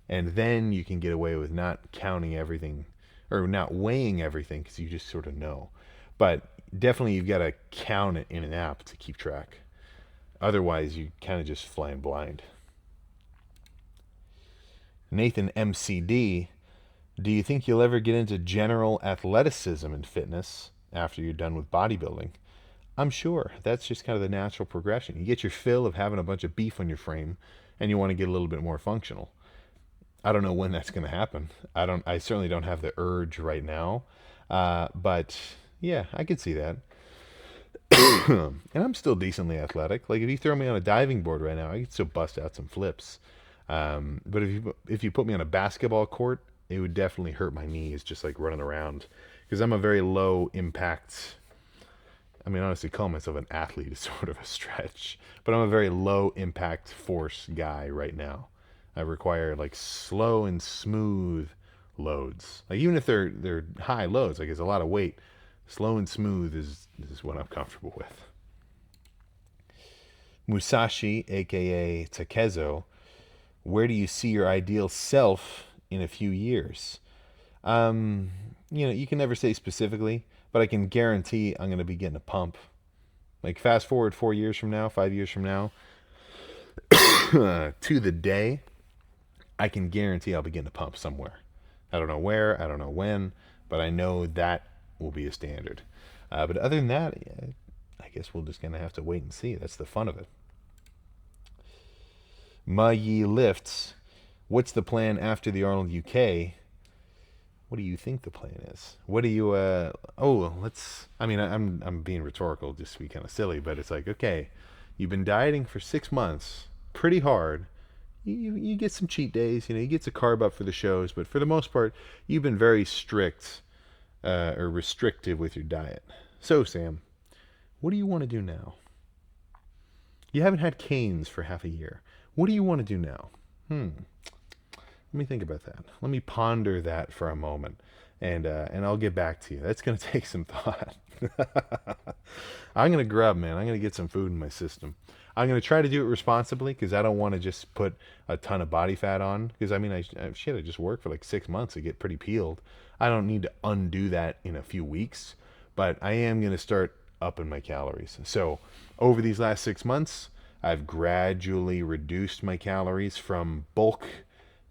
and then you can get away with not counting everything or not weighing everything because you just sort of know. But definitely you've got to count it in an app to keep track. Otherwise, you kind of just flying blind. Nathan MCD, do you think you'll ever get into general athleticism and fitness after you're done with bodybuilding? I'm sure. That's just kind of the natural progression. You get your fill of having a bunch of beef on your frame, and you want to get a little bit more functional. I don't know when that's going to happen. I certainly don't have the urge right now. But yeah, I could see that. And I'm still decently athletic. Like, if you throw me on a diving board right now, I could still bust out some flips. But if you put me on a basketball court, it would definitely hurt my knees just like running around, because I'm a very low impact. I mean, honestly, calling myself an athlete is sort of a stretch, but I'm a very low impact force guy right now. I require like slow and smooth loads. Like, even if they're high loads, like it's a lot of weight, slow and smooth is what I'm comfortable with. Musashi, aka Takezo, where do you see your ideal self in a few years? You can never say specifically, but I can guarantee I'm going to be getting a pump. Like, fast forward 4 years from now, 5 years from now, to the day, I can guarantee I'll be getting a pump somewhere. I don't know where, I don't know when, but I know that will be a standard. But other than that, yeah, I guess we'll just kind of have to wait and see. That's the fun of it. Ma Yi Lifts, what's the plan after the Arnold UK? What do you think the plan is? What do you, I'm being rhetorical just to be kind of silly, but it's like, okay, you've been dieting for 6 months, pretty hard. You get some cheat days, you get to carb up for the shows, but for the most part, you've been very strict or restrictive with your diet. So, Sam, what do you want to do now? You haven't had Cane's for half a year. What do you want to do now? Let me think about that. Let me ponder that for a moment, and I'll get back to you. That's going to take some thought. I'm going to grub, man. I'm going to get some food in my system. I'm going to try to do it responsibly because I don't want to just put a ton of body fat on. Because, I just worked for like 6 months to get pretty peeled. I don't need to undo that in a few weeks, but I am going to start upping my calories. So over these last 6 months, I've gradually reduced my calories from bulk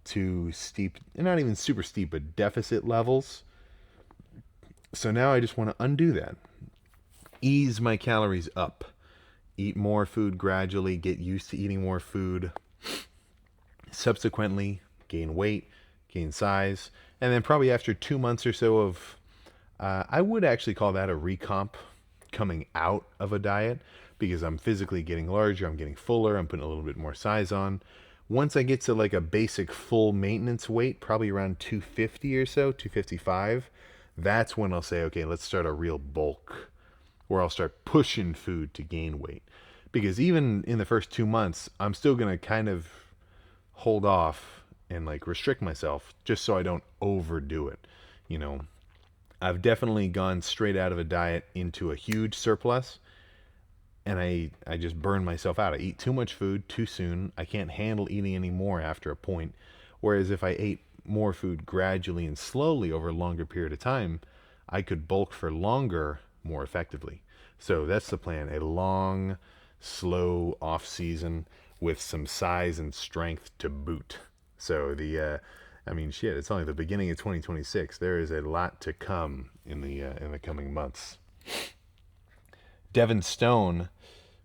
to steep, not even super steep, but deficit levels. So now I just want to undo that. Ease my calories up. Eat more food gradually, get used to eating more food. subsequently gain weight, gain size, and then probably after 2 months or so of, I would actually call that a recomp coming out of a diet because I'm physically getting larger, I'm getting fuller, I'm putting a little bit more size on. Once I get to like a basic full maintenance weight, probably around 250 or so, 255, that's when I'll say, okay, let's start a real bulk where I'll start pushing food to gain weight. Because even in the first 2 months, I'm still going to kind of hold off and like restrict myself just so I don't overdo it. You know, I've definitely gone straight out of a diet into a huge surplus and I just burn myself out. I eat too much food too soon. I can't handle eating any more after a point. Whereas if I ate more food gradually and slowly over a longer period of time, I could bulk for longer more effectively. So that's the plan. A long, slow off season with some size and strength to boot. So I mean, shit, it's only the beginning of 2026. There is a lot to come in the coming months. Devin Stone,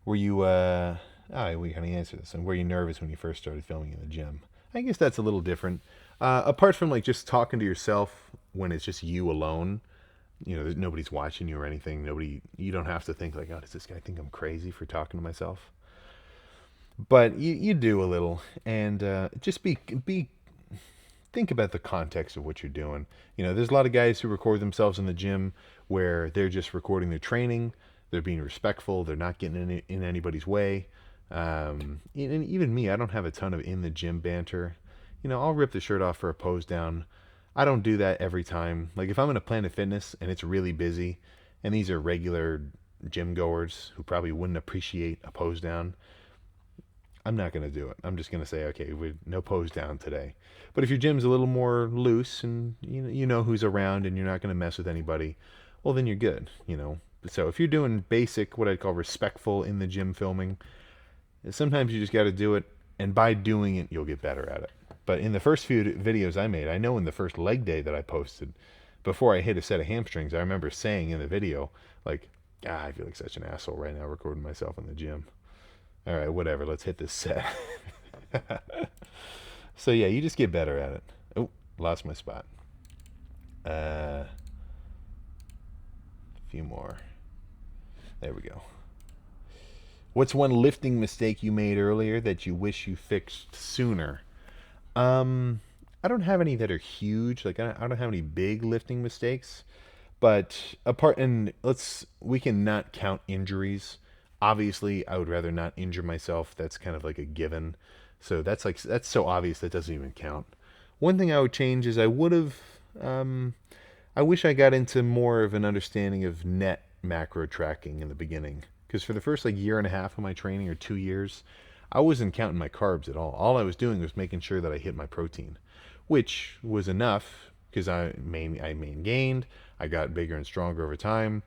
were you we kind of answered this. And were you nervous when you first started filming in the gym? I guess that's a little different. Apart from like just talking to yourself when it's just you alone, you know, nobody's watching you or anything. You don't have to think like, oh, does this guy think I'm crazy for talking to myself? But you do a little, and just think about the context of what you're doing. You know, there's a lot of guys who record themselves in the gym where they're just recording their training. They're being respectful. They're not getting in anybody's way. And even me, I don't have a ton of in the gym banter. You know, I'll rip the shirt off for a pose down. I don't do that every time. Like if I'm in a Planet Fitness and it's really busy, and these are regular gym goers who probably wouldn't appreciate a pose down, I'm not going to do it. I'm just going to say, okay, no pose down today. But if your gym's a little more loose and you know who's around and you're not going to mess with anybody, well, then you're good, you know. So if you're doing basic, what I'd call respectful in the gym filming, sometimes you just got to do it. And by doing it, you'll get better at it. But in the first few videos I made, I know in the first leg day that I posted, before I hit a set of hamstrings, I remember saying in the video, like, I feel like such an asshole right now recording myself in the gym. All right, whatever. Let's hit this set. So yeah, you just get better at it. Oh, lost my spot. A few more. There we go. What's one lifting mistake you made earlier that you wish you fixed sooner? I don't have any that are huge. Like I don't have any big lifting mistakes. But we can not count injuries. Obviously, I would rather not injure myself. That's kind of like a given. So that's so obvious that doesn't even count. One thing I would change is I wish I got into more of an understanding of net macro tracking in the beginning. Because for the first like year and a half of my training or 2 years, I wasn't counting my carbs at all. All I was doing was making sure that I hit my protein, which was enough because I gained. I got bigger and stronger over time.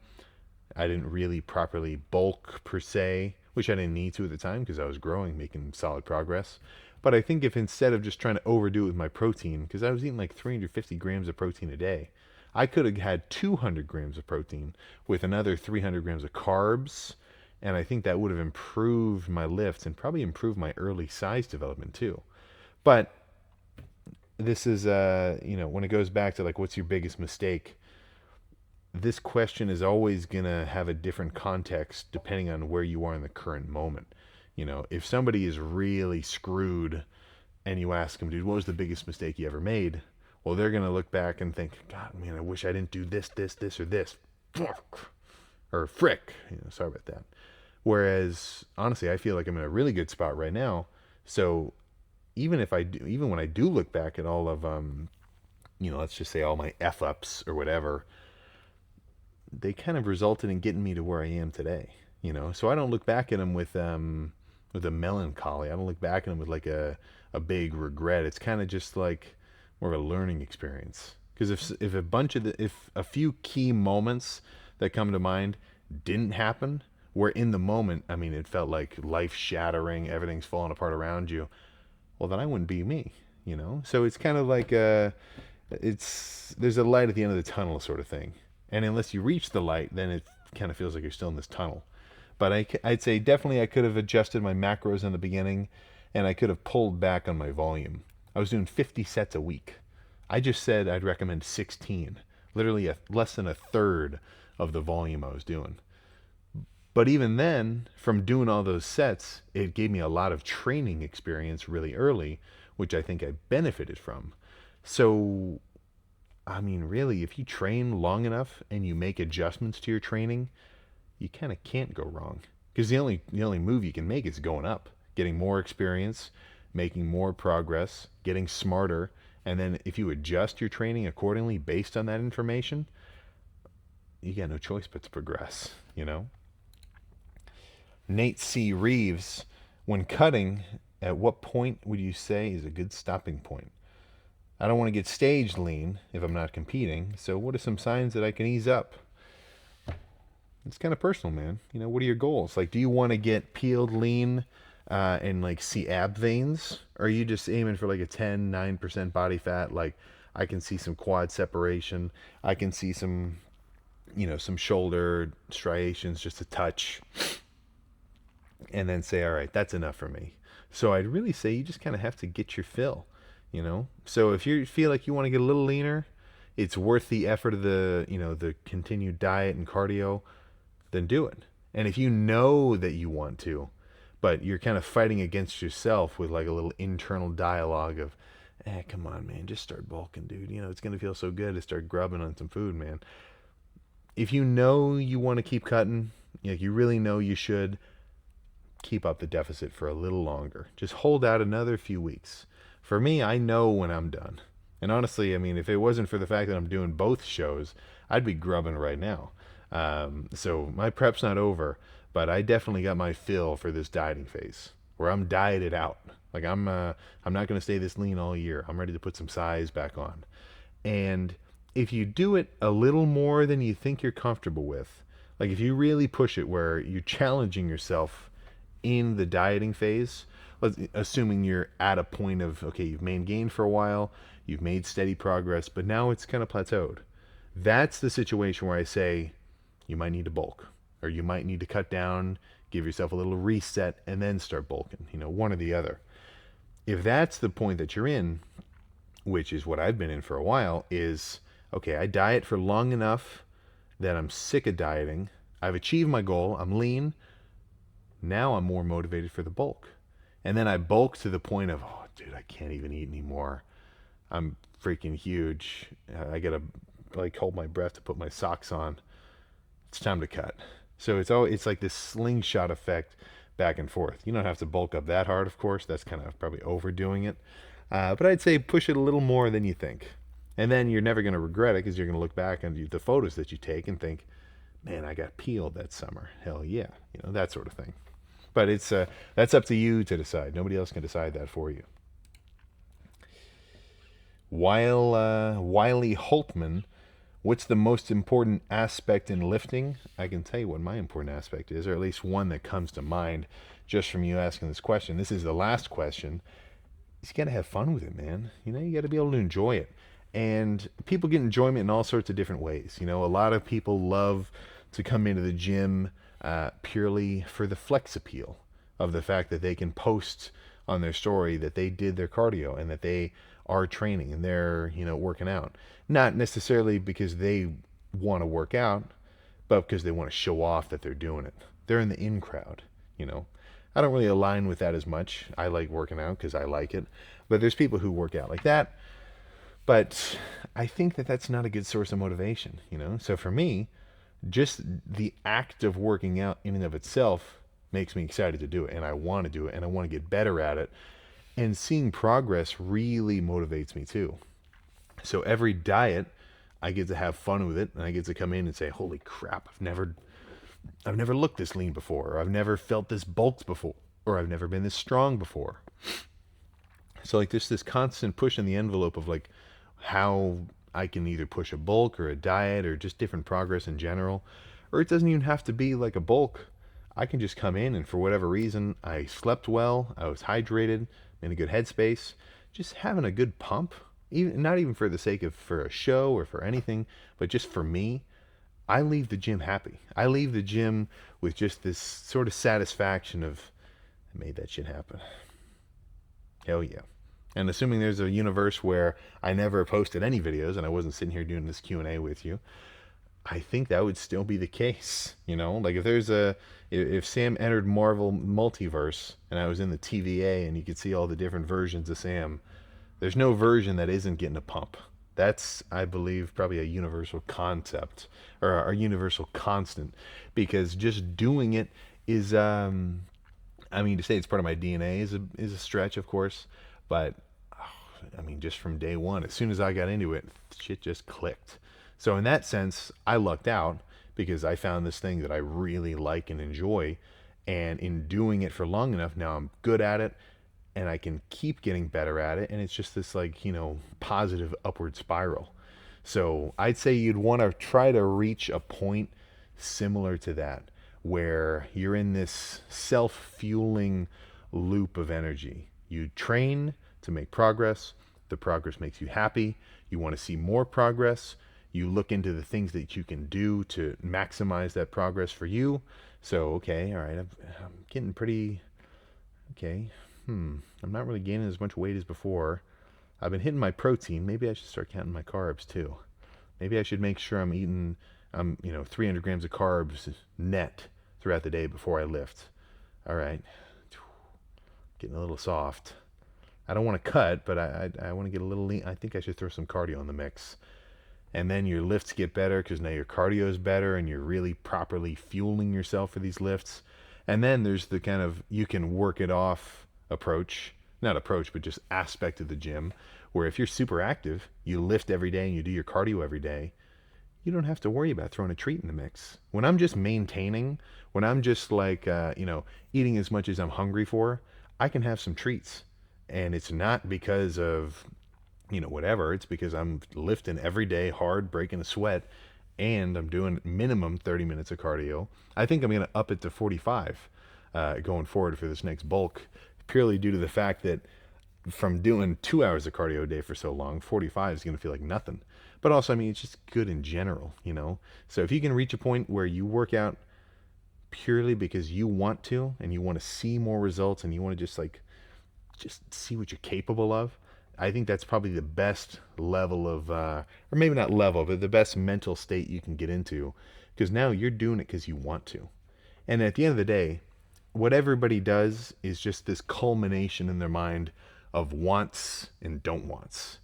I didn't really properly bulk per se, which I didn't need to at the time because I was growing, making solid progress. But I think if instead of just trying to overdo it with my protein, because I was eating like 350 grams of protein a day, I could have had 200 grams of protein with another 300 grams of carbs. And I think that would have improved my lifts and probably improved my early size development too. But this is, when it goes back to like, what's your biggest mistake? This question is always going to have a different context depending on where you are in the current moment. You know, if somebody is really screwed and you ask them, dude, what was the biggest mistake you ever made? Well, they're going to look back and think, God, man, I wish I didn't do this, or this. Or frick. Sorry about that. Whereas, honestly, I feel like I'm in a really good spot right now. So even when I do look back at all of, let's just say all my F-ups or whatever, they kind of resulted in getting me to where I am today, So I don't look back at them with a melancholy. I don't look back at them with like a big regret. It's kind of just like more of a learning experience. Because if a few key moments that come to mind didn't happen, where in the moment, I mean, it felt like life shattering, everything's falling apart around you, well, then I wouldn't be me, So it's kind of like there's a light at the end of the tunnel sort of thing. And unless you reach the light, then it kind of feels like you're still in this tunnel. But I'd say definitely I could have adjusted my macros in the beginning and I could have pulled back on my volume. I was doing 50 sets a week. I just said I'd recommend 16, literally less than a third of the volume I was doing. But even then, from doing all those sets, it gave me a lot of training experience really early, which I think I benefited from. So, I mean, really, if you train long enough and you make adjustments to your training, you kind of can't go wrong. Because the only move you can make is going up, getting more experience, making more progress, getting smarter, and then if you adjust your training accordingly based on that information, you got no choice but to progress, you know? Nate C. Reeves, when cutting, at what point would you say is a good stopping point? I don't want to get stage lean if I'm not competing, so what are some signs that I can ease up? It's kind of personal, man. You know, what are your goals? Like, do you want to get peeled lean and like see ab veins? Or are you just aiming for like a 9% body fat? Like, I can see some quad separation. I can see some, some shoulder striations, just a touch. And then say, all right, that's enough for me. So I'd really say you just kind of have to get your fill, So if you feel like you want to get a little leaner, it's worth the effort of the continued diet and cardio, then do it. And if you know that you want to, but you're kind of fighting against yourself with like a little internal dialogue of, come on, man, just start bulking, dude. It's going to feel so good to start grubbing on some food, man. If you know you want to keep cutting, you really know you should, keep up the deficit for a little longer. Just hold out another few weeks. For me, I know when I'm done. And honestly, I mean, if it wasn't for the fact that I'm doing both shows, I'd be grubbing right now. So my prep's not over, but I definitely got my fill for this dieting phase where I'm dieted out. Like I'm not going to stay this lean all year. I'm ready to put some size back on. And if you do it a little more than you think you're comfortable with, like if you really push it where you're challenging yourself in the dieting phase, assuming you're at a point of, okay, you've maintained for a while, you've made steady progress, but now it's kind of plateaued. That's the situation where I say you might need to bulk, or you might need to cut down, give yourself a little reset, and then start bulking, one or the other. If that's the point that you're in, which is what I've been in for a while, is, okay, I diet for long enough that I'm sick of dieting, I've achieved my goal, I'm lean, now I'm more motivated for the bulk. And then I bulk to the point of, oh, dude, I can't even eat anymore. I'm freaking huge. I got to like hold my breath to put my socks on. It's time to cut. So it's like this slingshot effect back and forth. You don't have to bulk up that hard, of course. That's kind of probably overdoing it. But I'd say push it a little more than you think. And then you're never going to regret it because you're going to look back on the photos that you take and think, man, I got peeled that summer. Hell yeah. That sort of thing. But it's that's up to you to decide. Nobody else can decide that for you. Wiley Holtman, what's the most important aspect in lifting? I can tell you what my important aspect is, or at least one that comes to mind just from you asking this question. This is the last question. You got to have fun with it, man. You got to be able to enjoy it. And people get enjoyment in all sorts of different ways. A lot of people love to come into the gym purely for the flex appeal of the fact that they can post on their story that they did their cardio and that they are training and they're working out, not necessarily because they want to work out, but because they want to show off that they're doing it. They're in the in crowd. I don't really align with that as much. I like working out because I like it, but there's people who work out like that. But I think that that's not a good source of motivation. So for me, just the act of working out in and of itself makes me excited to do it, and I want to do it, and I want to get better at it. And seeing progress really motivates me too. So every diet, I get to have fun with it, and I get to come in and say, holy crap, I've never looked this lean before, or I've never felt this bulked before, or I've never been this strong before. So like there's this constant push in the envelope of like how I can either push a bulk or a diet or just different progress in general, or it doesn't even have to be like a bulk. I can just come in and for whatever reason, I slept well, I was hydrated, in a good headspace, just having a good pump, not even for the sake of for a show or for anything, but just for me. I leave the gym happy. I leave the gym with just this sort of satisfaction of, I made that shit happen. Hell yeah. And assuming there's a universe where I never posted any videos and I wasn't sitting here doing this Q&A with you, I think that would still be the case. You know, like if Sam entered Marvel Multiverse and I was in the TVA and you could see all the different versions of Sam, there's no version that isn't getting a pump. That's, I believe, probably a universal concept or a universal constant, because just doing it is, I mean, to say it's part of my DNA is a stretch, of course, but I mean, just from day one, as soon as I got into it, shit just clicked. So in that sense, I lucked out because I found this thing that I really like and enjoy, and in doing it for long enough, now I'm good at it, and I can keep getting better at it, and it's just this, like, positive upward spiral. So I'd say you'd want to try to reach a point similar to that, where you're in this self-fueling loop of energy. You train to make progress. The progress makes you happy. You want to see more progress. You look into the things that you can do to maximize that progress for you. So, okay, all right, I'm getting pretty, okay, I'm not really gaining as much weight as before. I've been hitting my protein. Maybe I should start counting my carbs too. Maybe I should make sure I'm eating, 300 grams of carbs net throughout the day before I lift. All right, getting a little soft. I don't want to cut, but I want to get a little lean. I think I should throw some cardio in the mix. And then your lifts get better because now your cardio is better and you're really properly fueling yourself for these lifts. And then there's the kind of you can work it off approach, not approach, but just aspect of the gym, where if you're super active, you lift every day and you do your cardio every day, you don't have to worry about throwing a treat in the mix. When I'm just maintaining, when I'm just like, eating as much as I'm hungry for, I can have some treats. And it's not because of, whatever. It's because I'm lifting every day hard, breaking a sweat, and I'm doing minimum 30 minutes of cardio. I think I'm going to up it to 45 going forward for this next bulk, purely due to the fact that from doing 2 hours of cardio a day for so long, 45 is going to feel like nothing. But also, I mean, it's just good in general, So if you can reach a point where you work out purely because you want to, and you want to see more results, and you want to just see what you're capable of, I think that's probably the best level of, or maybe not level, but the best mental state you can get into, because now you're doing it because you want to. And at the end of the day, what everybody does is just this culmination in their mind of wants and don't wants.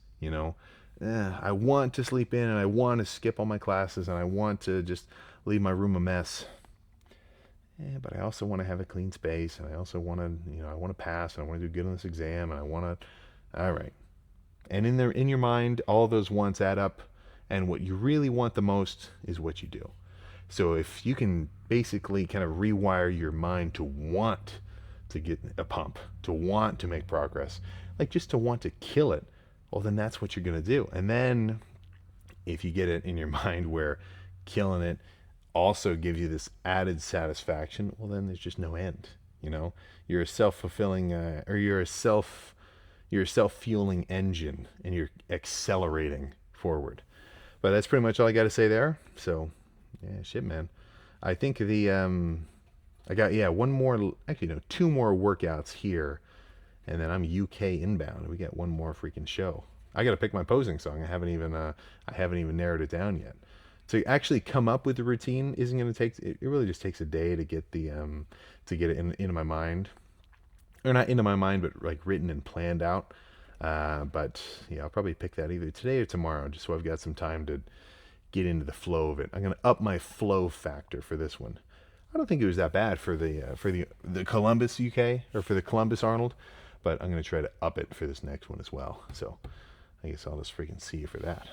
I want to sleep in, and I want to skip all my classes, and I want to just leave my room a mess. But I also want to have a clean space, and I also want to, I want to pass, and I want to do good on this exam, and I want to, all right. And in your mind, all those wants add up, and what you really want the most is what you do. So if you can basically kind of rewire your mind to want to get a pump, to want to make progress, like just to want to kill it, well, then that's what you're going to do. And then if you get it in your mind where killing it also gives you this added satisfaction, well, then there's just no end. You're a self-fulfilling, or you're a self-fueling engine, and you're accelerating forward. But that's pretty much all I got to say there. So, yeah, shit, man. I think I got, one more, actually, no, two more workouts here, and then I'm UK inbound. We got one more freaking show. I got to pick my posing song. I haven't even narrowed it down yet. To actually come up with the routine isn't going to take, it really just takes a day to get to get it into my mind. Or not into my mind, but like written and planned out. But yeah, I'll probably pick that either today or tomorrow, just so I've got some time to get into the flow of it. I'm going to up my flow factor for this one. I don't think it was that bad for the Columbus UK, or for the Columbus Arnold, but I'm going to try to up it for this next one as well. So I guess I'll just freaking see you for that.